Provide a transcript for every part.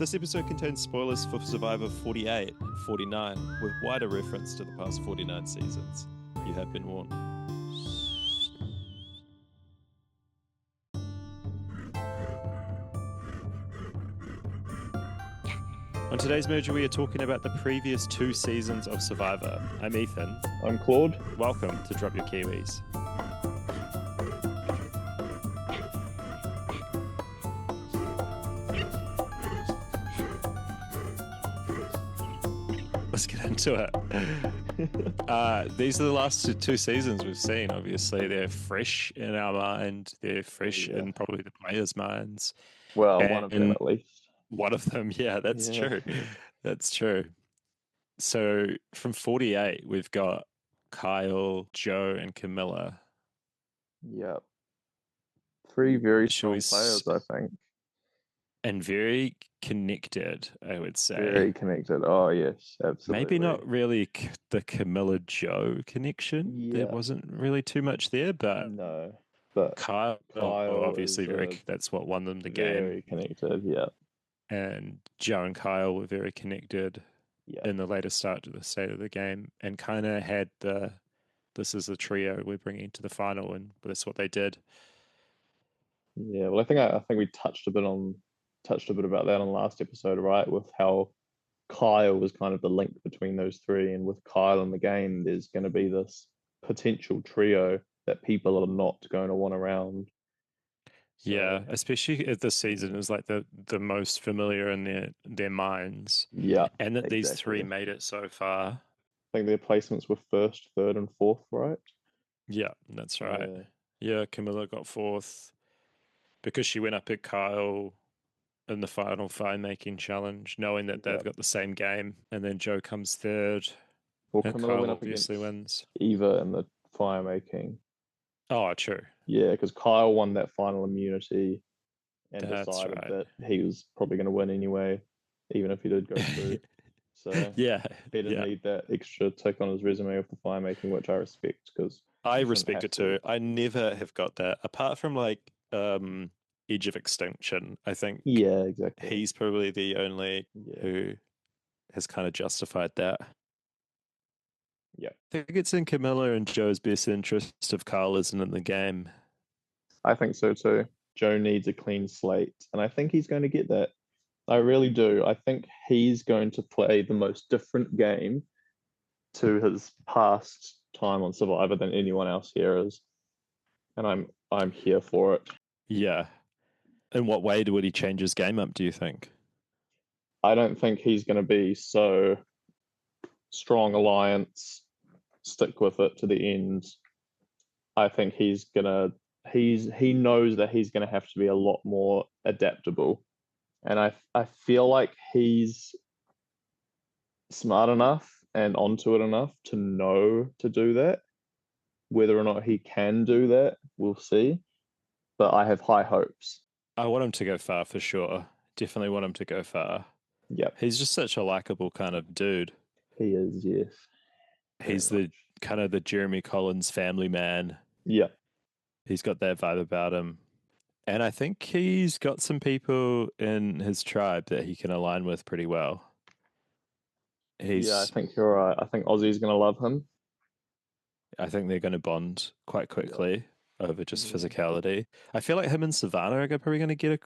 This episode contains spoilers for Survivor 48 and 49, with wider reference to the past 49 seasons. You have been warned. On today's merger, we are talking about the previous 2 seasons of Survivor. I'm Ethan. I'm Claude. Welcome to Drop Your Kiwis. Let's get into it. These are the last two seasons we've seen. Obviously, they're fresh in our mind. They're fresh in probably the players' minds. Well, one of them at least. One of them, yeah, that's true. That's true. So from 48, we've got Kyle, Joe, and Camilla. Yep. 3 very strong players, I think. And very connected, I would say. Very connected. Oh, yes, absolutely. Maybe not really the Camilla-Joe connection. Yeah. There wasn't really too much there, but no. But Kyle obviously that's what won them the game. Very connected, yeah. And Joe and Kyle were very connected in the later start to the state of the game, and kind of had this is the trio we're bringing to the final, and that's what they did. Yeah, well, I think we touched a bit about that on the last episode, right? With how Kyle was kind of the link between those three, and with Kyle in the game, there's going to be this potential trio that people are not going to want around. So, yeah, especially if this season is like the most familiar in their minds. Yeah, and that these three made it so far. I think their placements were 1st, 3rd, and 4th, right? Yeah, that's right. Yeah, Camilla got 4th because she went up at Kyle in the final fire-making challenge, knowing that they've got the same game, and then Joe comes 3rd. Well, Camilla went up obviously wins. Eva in the fire-making. Oh, true. Yeah, because Kyle won that final immunity and decided that he was probably going to win anyway, even if he did go through. So he didn't need that extra tick on his resume of the fire making, which I respect, because I respect it too. I never have got that, apart from like Edge of Extinction. I think exactly. He's probably the only who has kind of justified that. Yeah, I think it's in Camilla and Joe's best interest if Kyle isn't in the game. I think so too. Joe needs a clean slate, and I think he's going to get that. I really do. I think he's going to play the most different game to his past time on Survivor than anyone else here is. And I'm here for it. Yeah. In what way would he change his game up, do you think? I don't think he's going to be so strong alliance, stick with it to the end. I think he knows that he's going to have to be a lot more adaptable. And I feel like he's smart enough and onto it enough to know to do that. Whether or not he can do that, we'll see. But I have high hopes. I want him to go far for sure. Definitely want him to go far. Yeah. He's just such a likable kind of dude. He is, yes. He's the kind of the Jeremy Collins family man. Yeah. He's got that vibe about him. And I think he's got some people in his tribe that he can align with pretty well. I think you're right. I think Ozzy's going to love him. I think they're going to bond quite quickly over just physicality. I feel like him and Savannah are probably going to get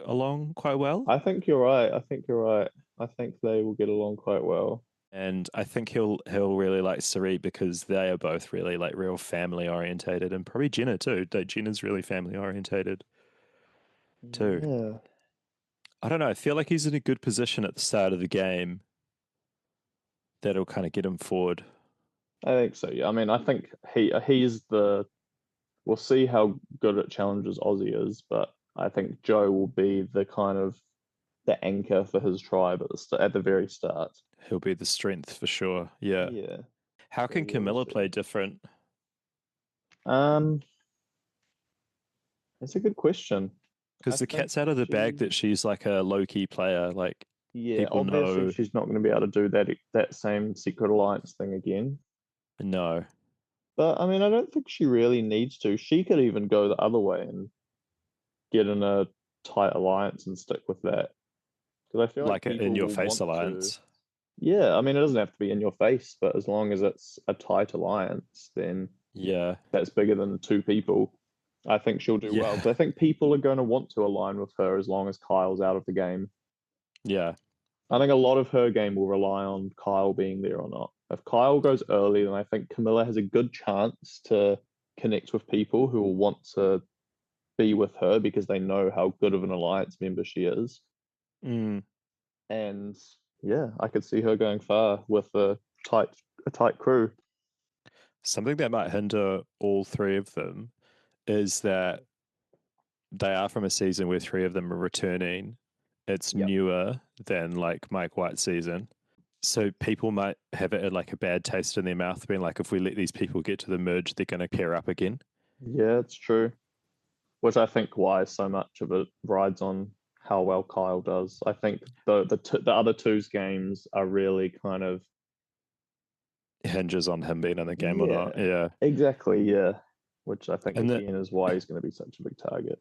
along quite well. I think you're right. I think they will get along quite well. And I think he'll really like Sarit because they are both really like real family orientated, and probably Jenna too. Jenna's really family orientated too. Yeah. I don't know. I feel like he's in a good position at the start of the game. That'll kind of get him forward. I think so. Yeah. I mean, I think he's the. We'll see how good at challenges Ozzy is, but I think Joe will be the kind of the anchor for his tribe at the very start. He'll be the strength for sure. Yeah. Yeah. How can Camilla play different? That's a good question. Because the cat's out of the bag that she's like a low-key player. Like, people obviously know she's not going to be able to do that same Secret Alliance thing again. No. But I mean, I don't think she really needs to. She could even go the other way and get in a tight alliance and stick with that. Because I feel like Like an people in your will face want to. alliance. Yeah, I mean, it doesn't have to be in your face, but as long as it's a tight alliance, then Yeah. that's bigger than two people. I think she'll do well. Yeah. But I think people are going to want to align with her as long as Kyle's out of the game. Yeah. I think a lot of her game will rely on Kyle being there or not. If Kyle goes early, then I think Camilla has a good chance to connect with people who will want to be with her because they know how good of an alliance member she is. Mm. And yeah, I could see her going far with tight a tight crew. Something that might hinder all three of them is that they are from a season where three of them are returning. It's Yep. newer than like Mike White's season. So people might have it like a bad taste in their mouth, being like, if we let these people get to the merge, they're going to pair up again. Yeah, it's true. Which I think why so much of it rides on how well Kyle does. I think the other two's games are really kind of Hinges on him being in the game or yeah, not. Yeah. exactly, yeah. Which I think And the, again is why he's going to be such a big target.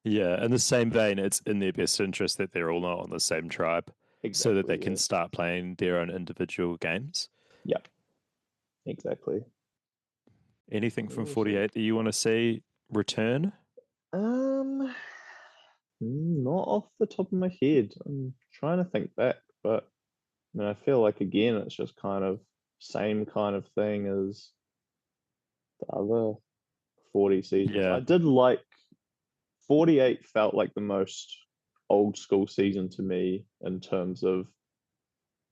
yeah, in the same vein, it's in their best interest that they're all not on the same tribe so that Exactly, they can yeah. start playing their own individual games. Yep, exactly. Anything from We'll see. 48 that you want to see return? Um, not off the top of my head. I'm trying to think back, but I mean, I feel like again, it's just kind of same kind of thing as the other 40 seasons. Yeah. I did like 48 felt like the most old school season to me in terms of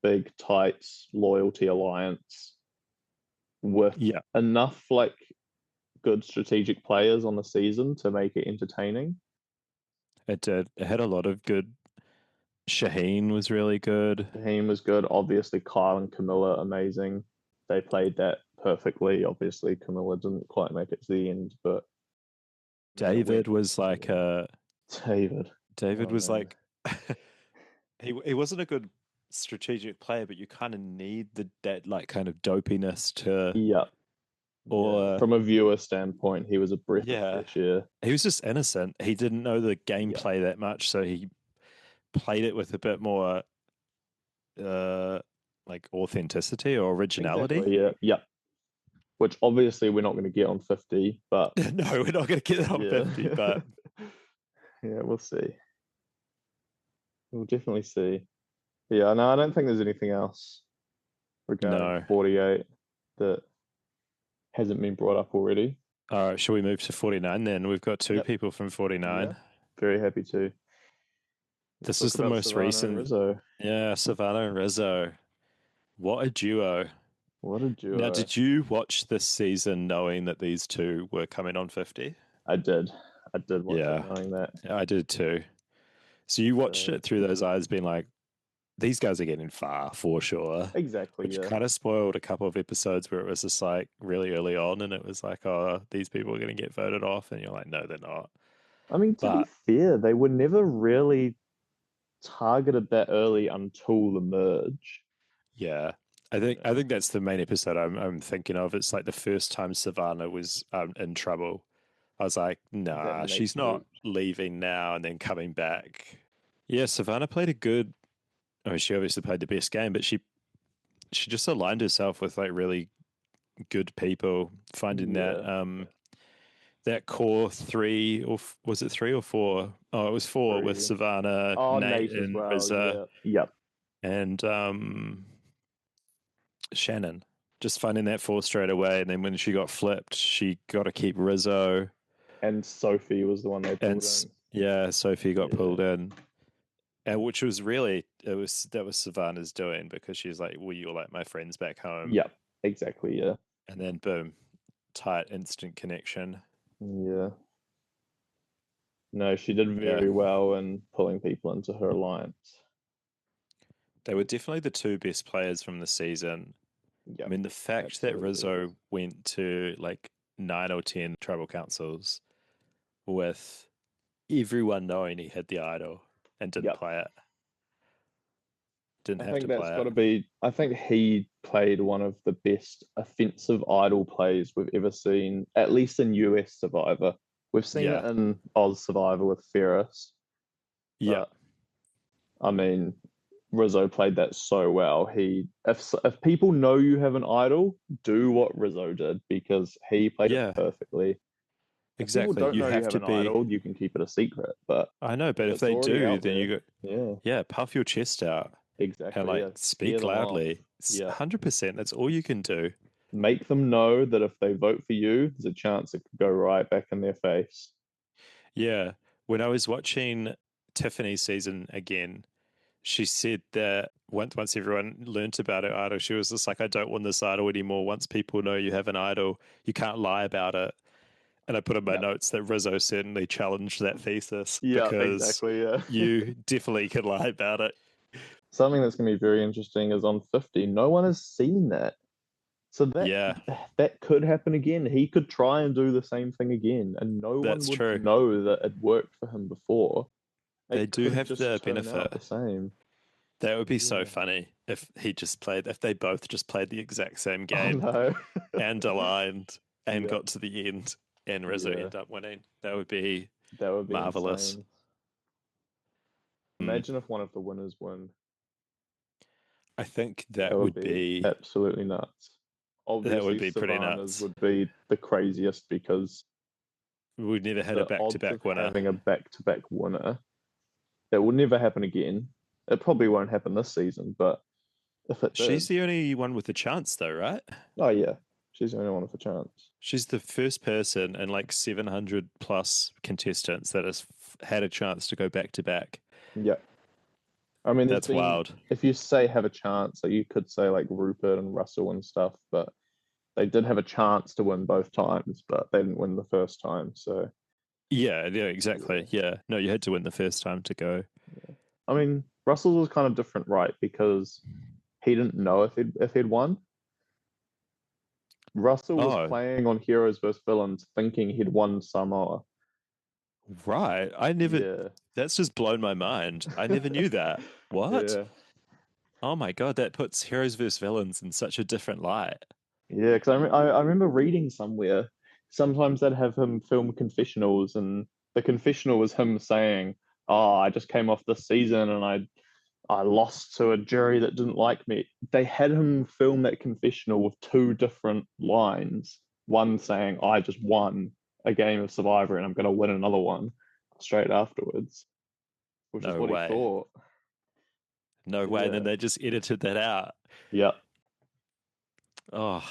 big, tight loyalty alliance with Yeah. enough like good strategic players on the season to make it entertaining. It did. It had a lot of good. Shaheen was really good. Raheem was good. Obviously, Kyle and Camilla, amazing. They played that perfectly. Obviously, Camilla didn't quite make it to the end, but man, it went. David was like David. David Oh was man. like he wasn't a good strategic player, but you kind of need that like kind of dopiness to Yeah. Yeah. or From a viewer standpoint, he was a breath of yeah. fresh air. He was just innocent. He didn't know the Yeah. gameplay that much, so he played it with a bit more uh like authenticity or originality. Exactly. Yeah. Yeah. Which obviously we're not going to get on 50, but No, we're not going to get that on yeah. 50, but Yeah, we'll see. We'll definitely see. Yeah, no, I don't think there's anything else regarding no. 48 that hasn't been brought up already. All right, shall we move to 49 then? We've got two Yep. people from Yeah. 49. Very happy to. Let's This is talk the about most Savannah and recent. Rizzo. Yeah, Savannah and Rizzo. What a duo. What a Now, duo. did you watch this season knowing that these two were coming on 50? I did. I did watch it Yeah, knowing that. I did too. So you watched So it through those eyes, being like, these guys are getting far for sure, exactly, which yeah. kind of spoiled a couple of episodes where it was just like really early on and it was like, oh, these people are going to get voted off. And you're like, no, they're not. I mean, to be But fair, they were never really targeted that early until the merge. yeah, You I know, think that's the main episode I'm thinking of. It's like the first time Savannah was in trouble. I was like, that nah, make she's not moves. leaving now and then coming back. Yeah, Savannah played a good. I mean, she obviously played the best game, but she just aligned herself with like really good people, finding Yeah. that core three or was it three or four? Oh, it was four with Three. Savannah, Oh, Nate, Nate as and well. Rizza Yeah. Yep. and Shannon. Just finding that four straight away, and then when she got flipped, she got to keep Rizzo And Sophie was the one they and pulled in. yeah, Sophie got Yeah. pulled in. And which was really that was Savannah's doing because she's like, well, you're like my friends back home, Yep. Exactly. Yeah. and then boom, tight instant connection. Yeah. No, she did Yeah, very well in pulling people into her alliance. they were definitely the two best players from the season. I Yep. mean, the fact that Absolutely is. Rizzo went to like 9 or 10 tribal councils with everyone knowing he had the idol and didn't Yep. play it, didn't I have think to that's play got it. to be. I think he played one of the best offensive idol plays we've ever seen, at least in US Survivor. We've seen it Yeah, in Oz Survivor with Ferris, yeah, but I mean, Rizzo played that so well. If people know you have an idol, do what Rizzo did because he played it Yeah, perfectly. If people exactly. don't You know you have have to an be. idol, you can keep it a secret. But I know, but if if it's they already do, out then there, you go, yeah, yeah, puff your chest out and exactly. like Yeah, scare speak them off. loudly. Yeah, 100%. That's all you can do. make them know that if they vote for you, there's a chance it could go right back in their face. Yeah. When I was watching Tiffany's season again, she said that once everyone learnt about her idol, she was just like, I don't want this idol anymore. Once people know you have an idol, you can't lie about it. And I put in my Yeah, notes that Rizzo certainly challenged that thesis yeah, because exactly. Yeah. you definitely can lie about it. Something that's going to be very interesting is on 50. No one has seen that. So Yeah, that could happen again. He could try and do the same thing again, and no one that's would true. know that it worked for him before. They It do could have just the turn out benefit. the same. That would be so Yeah. funny if they both just played the exact same Oh game no. and aligned and Yeah. got to the end and Rizzo Yeah. end up winning. That would be That would be marvelous. insane. Mm. Imagine if one of the winners win. I think That would be absolutely nuts. that would Obviously, be pretty Savannah's nuts. would be the craziest because We've never had a the odds of back-to-back winner. having a back-to-back winner, that will never happen again. It probably won't happen this season, but if it She's did, the only one with a chance, though, right? oh yeah, she's the only one with a chance. She's the first person in like 700 plus contestants that has had a chance to go back to back. Yeah, I mean, there's That's been wild. if you say have a chance, so you could say like Rupert and Russell and stuff, but they did have a chance to win both times, but they didn't win the first time. So Yeah, yeah, exactly. Yeah. No, you had to win the first time to go. yeah. I mean, Russell was kind of different, right? Because he didn't know if he'd won. Russell was Oh, playing on Heroes vs Villains, thinking he'd won Samoa. right. Yeah, That's just blown my mind. I never knew that. What? yeah. Oh my God, that puts heroes versus villains in such a different light. Yeah, because I remember reading somewhere sometimes they'd have him film confessionals, and the confessional was him saying, "Oh, I just came off this season and I lost to a jury that didn't like me." They had him film that confessional with two different lines. One saying, "I just won a game of Survivor and I'm going to win another one straight afterwards," which is No what he way. thought. No way. And then Yeah, they just edited that out. yeah, Oh,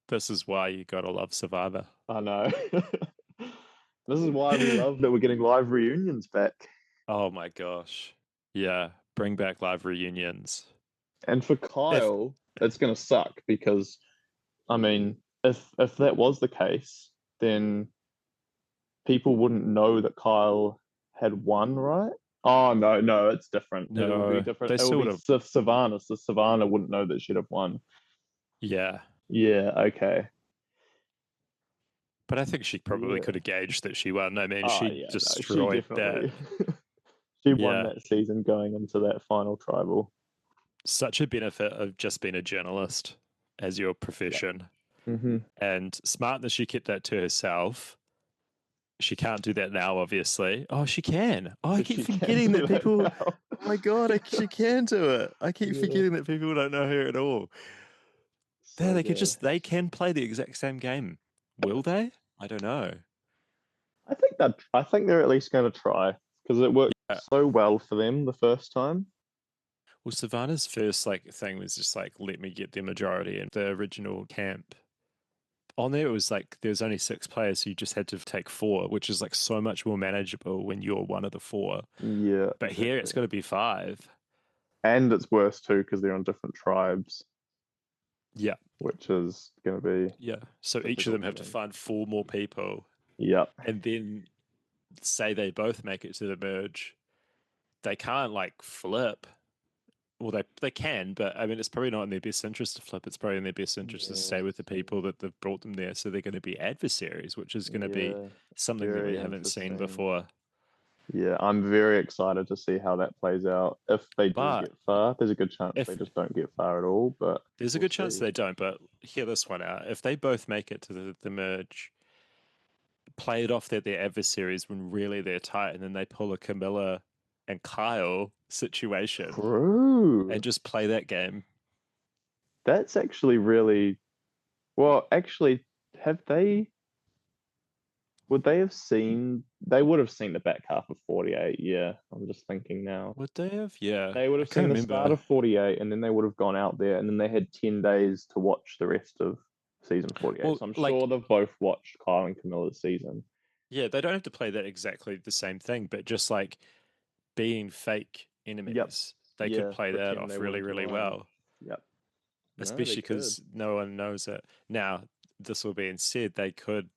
this is why you gotta love Survivor. I know. This is why we love that we're getting live reunions back. Oh my gosh. Yeah. Bring back live reunions. And for If Kyle, it's going to suck because I mean, if that was the case, then people wouldn't know that Kyle had won, right? Oh no, no, it's different. It will be no, different. they It will still be would have. Savannah. So Savannah wouldn't know that she'd have won. Yeah. Yeah, okay. But I think she probably could Yeah. have gauged that she won. I mean, Oh she yeah, no, she destroyed that. definitely she won Yeah. that season going into that final tribal. Such a benefit of just being a journalist as your Yeah. profession. Mm-hmm. And smart that she kept that to herself. She can't do that now, obviously. Oh, she can. Oh, I keep She can forgetting do that that people. now. Oh my God, she can do it. I keep Yeah. forgetting that people don't know her at all. There, So good. they can play the exact same game. Will they? I don't know. I think they're at least going to try because it worked Yeah. so well for them the first time. Well, Savannah's first thing was just like, let me get the majority in the original camp. On there, it was like there's only 6 players, so you just had to take 4, which is like so much more manageable when you're one of the 4. Yeah, But here it's exactly. got to be 5. And it's worse too because they're on different tribes, Yeah. which is going to be Yeah. So each of difficult them for have to them. find 4 more people Yeah, and then say they both make it to the merge. They can't like flip. Well, they can, but I mean, it's probably not in their best interest to flip. It's probably in their best interest to yeah, stay with the people that they've brought them there. So they're going to be adversaries, which is going to be yeah, something that we very haven't seen interesting. before. Yeah, I'm very excited to see how that plays out. If they do But get far, there's a good chance they if just don't get far at all, but there's a we'll good chance see. they don't, but hear this one out. If they both make it to the merge, play it off that they're adversaries when really they're tight, and then they pull a Camilla and Kyle situation True. and just play that game. That's actually really well. Actually, have they? Would they have seen? They would have seen the back half of 48. Yeah, I'm just thinking now. Would they have? Yeah. They would I have can't seen the start remember. of 48, and then they would have gone out there, and then they had 10 days to watch the rest of season 48. Well, So I'm like, sure they've both watched Kyle and Camilla's season. yeah, they don't have to play that exactly the same thing, but just like being fake Yep. enemies, they could Yeah. play that Pretend off they really, wouldn't really join. well, Yep. No, they especially could. because no one knows it. Now, this will being said, they could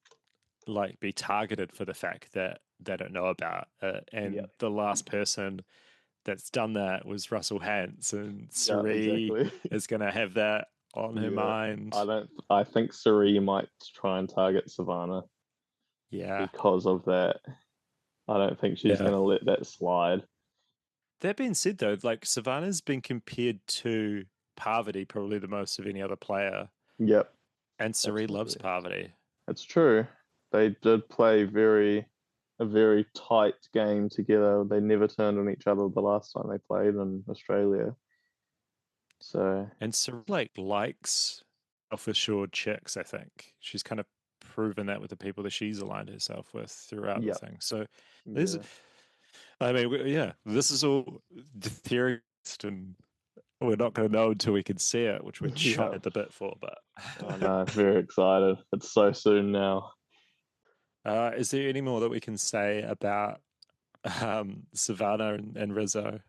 like be targeted for the fact that they don't know about it. And Yep. the last person that's done that was Russell Hantz, and Yeah, Suri exactly. is going to have that on her Yeah. mind. I think Suri might try and target Savannah Yeah. because of that. I don't think she's Yeah. going to let that slide. That being said, though, like Savannah's been compared to Parvati probably the most of any other player, Yep, and Suri loves absolutely. Parvati. It's true. They did play a very tight game together. They never turned on each other the last time they played in Australia. So, And Suri like likes self-assured chicks, I think. She's kind of proven that with the people that she's aligned herself with throughout the yep, thing. So there's, yeah. I mean, yeah, this is all the theory, and we're not going to know until we can see it, which we're shot Yeah. at the bit for. But I know, very excited. It's so soon now. is there any more that we can say about Savannah and Rizzo?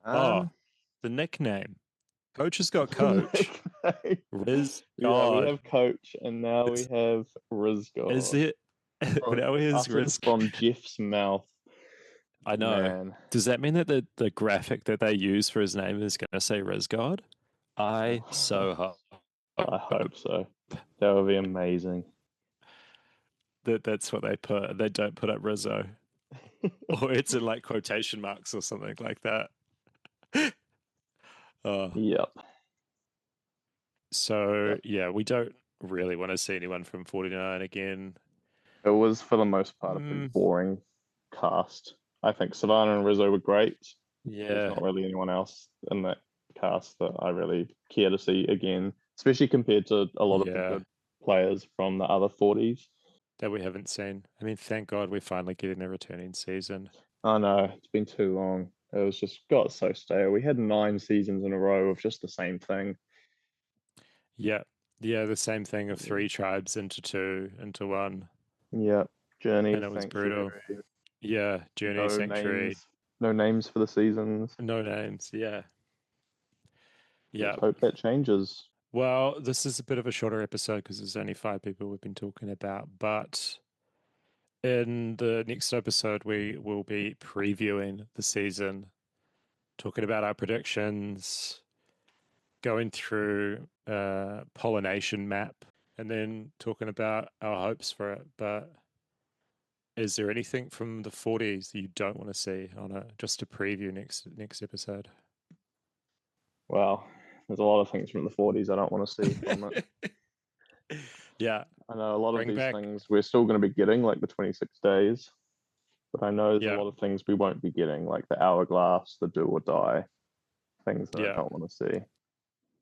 Oh, Um, the nickname. Coach has got the coach. nickname. Riz Yeah, we God. have Coach and now we Is have is Rizgod. it now is Uttered Riz? from Jeff's mouth. I know. Man, Does that mean that the graphic that they use for his name is going to say Riz God? I so hope I hope so. That would be amazing. that that's what they put. They don't put up Rizzo, or it's in like quotation marks or something like that. Oh, Yep. so Yep. yeah, we don't really want to see anyone from 49 again. It was, for the most part, a pretty Mm, boring cast. I think Savannah and Rizzo were great. There's yeah, not really anyone else in that cast that I really care to see again, especially compared to a lot of the yeah, good players from the other 40s. that we haven't seen. I mean, thank God we're finally getting a returning season. I know, it's been too long. It was just got so stale. We had 9 seasons in a row of just the same thing. Yeah, yeah, the same thing of three tribes into two into one, Yeah. Journey, and it was brutal. Sanctuary, Yeah, Journey, no Sanctuary, names, no names for the seasons. no names. Yeah, Let's yeah. hope that changes. Well, this is a bit of a shorter episode because there's only 5 people we've been talking about. But in the next episode, we will be previewing the season, talking about our predictions, going through pollination map, and then talking about our hopes for it. But is there anything from the 40s that you don't want to see on it? Just to preview next episode. Well, there's a lot of things from the 40s I don't want to see from it. Yeah, I know a lot of bring these back. things we're still going to be getting, like the 26 days, but I know there's a Yeah, lot of things we won't be getting, like the hourglass, the do or die, things that I yeah. don't want to see.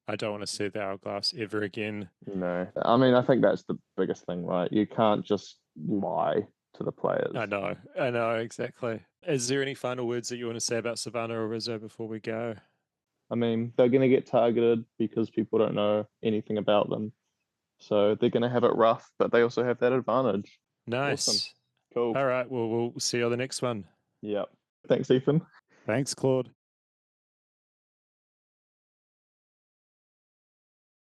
I don't want to see the hourglass ever again. No, I mean, I think that's the biggest thing, right? You can't just lie to the players. I know exactly. Is there any final words that you want to say about Savannah or Rizzo before we go? I mean, they're going to get targeted because people don't know anything about them. So they're going to have it rough, but they also have that advantage. Awesome. Nice. Cool. All right. Well, we'll see you on the next one. Yep. Thanks, Ethan. Thanks, Claude.